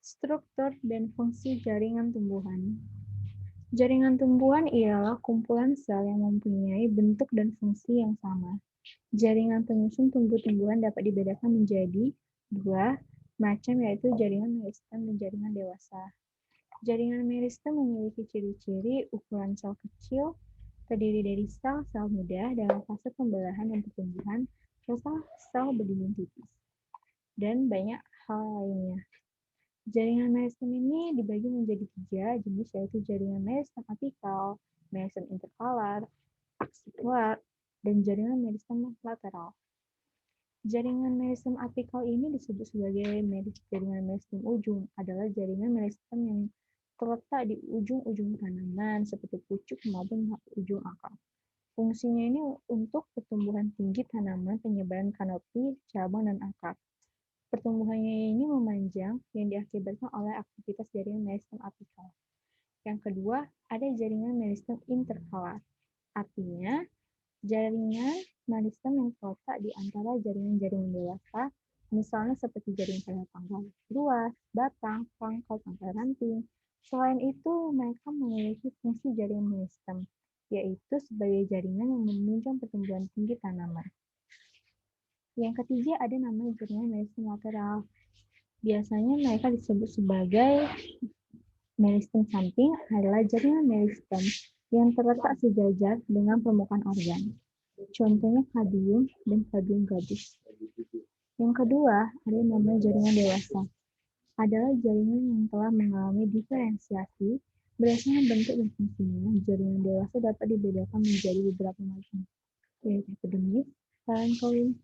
Struktur dan fungsi jaringan tumbuhan. Jaringan tumbuhan ialah kumpulan sel yang mempunyai bentuk dan fungsi yang sama. Jaringan penyusun tumbuh-tumbuhan dapat dibedakan menjadi dua macam, yaitu jaringan meristem dan jaringan dewasa. Jaringan meristem memiliki ciri-ciri ukuran sel kecil, terdiri dari sel-sel muda dalam fase pembelahan dan pertumbuhan, serta sel berdinding tipis, dan banyak hal lainnya. Jaringan meristem ini dibagi menjadi 3 jenis, yaitu jaringan meristem apikal, meristem interkalar, aksikular, dan jaringan meristem lateral. Jaringan meristem apikal ini disebut sebagai jaringan meristem ujung, adalah jaringan meristem yang terletak di ujung-ujung tanaman seperti pucuk maupun ujung akar. Fungsinya ini untuk pertumbuhan tinggi tanaman, penyebaran kanopi, cabang, dan akar. Pertumbuhannya ini memanjang yang diakibatkan oleh aktivitas jaringan meristem apikal. Yang kedua, ada jaringan meristem interkalar. Artinya, jaringan meristem yang terletak di antara jaringan-jaringan dewasa, misalnya seperti jaringan pada pangkal luas, batang, pangkal, tangkai ranting. Selain itu, mereka memiliki fungsi jaringan meristem, yaitu sebagai jaringan yang menunjang pertumbuhan tinggi tanaman. Yang ketiga, ada namanya jaringan meristem lateral. Biasanya mereka disebut sebagai meristem samping, adalah jaringan meristem yang terletak sejajar dengan permukaan organ. Contohnya kadium dan kadium gabus. Yang kedua, ada namanya jaringan dewasa. Adalah jaringan yang telah mengalami diferensiasi berdasarkan bentuk dan fungsinya. Jaringan dewasa dapat dibedakan menjadi beberapa macam, yaitu epidermis, parenkrim,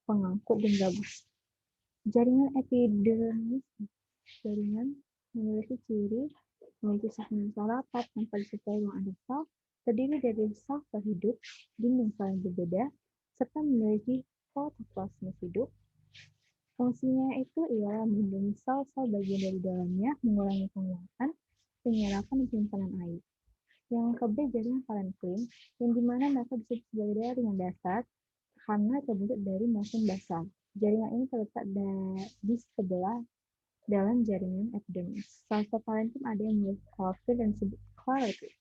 pengangkut, dan gabus. Jaringan epidermis, jaringan memiliki ciri memiliki segmen sel rapat tanpa disertai ruang endosel, terdiri dari sel hidup, dinding sel yang berbeda, serta memiliki protoplasma hidup. Fungsinya itu ialah melindungi sel-sel bagian dari dalamnya, mengurangi penguatan, penyerapan, dan penyimpanan air. Yang kedua, jaringan parenkrim, yang dimana mereka disebut sebagai jaringan dasar karena terbentuk dari molekul basal. Jaringan ini terletak di sebelah dalam jaringan epidermis. Sel-sel parenkrim ada yang memiliki klorofil dan disebut klorofil.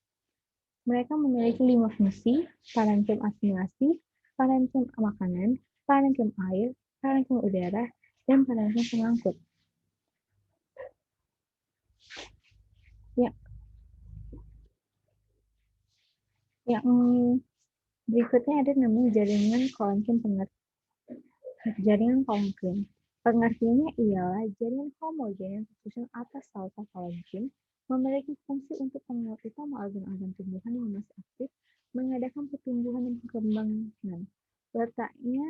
Mereka memiliki 5 fungsi: parenkrim asimilasi, parenkrim makanan, parenkrim air, parenkrim udara, dan parenkrim pengangkut. Yang berikutnya ada namanya jaringan parenkrim pengertian. Jaringan parenkrim. Pengertiannya ialah jaringan homogen yang tersusun atas sel-sel parenkrim, memiliki fungsi untuk pengatur utama organ-organ tumbuhan yang masih aktif, mengadakan pertumbuhan dan perkembangan. Letaknya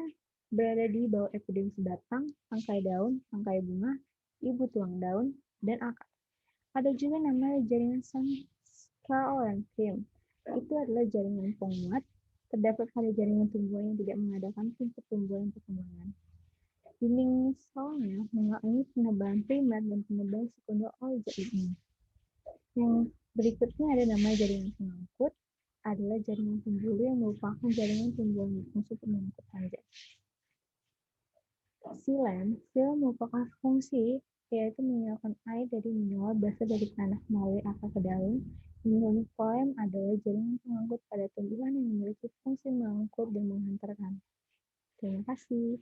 berada di bawah epidermis batang, tangkai daun, tangkai bunga, ibu tulang daun, dan akar. Ada juga namanya jaringan parenkrim. Itu adalah jaringan penguat. Terdapat pada jaringan tumbuhan yang tidak mengadakan pertumbuhan dan perkembangan. Dinding selnya mengalami penebalan primer dan penebalan sekunder oleh zat ini. Yang berikutnya ada nama jaringan pengangkut, adalah jaringan pembuluh yang merupakan jaringan tumbuhan berfungsi untuk mengangkut panjang. Silen merupakan fungsi yaitu menyalurkan air dari mineral berasal dari tanah melalui akar ke daun. Menurut Phloem adalah jaringan pengangkut pada tumbuhan yang memiliki fungsi mengangkut dan menghantarkan. Terima kasih.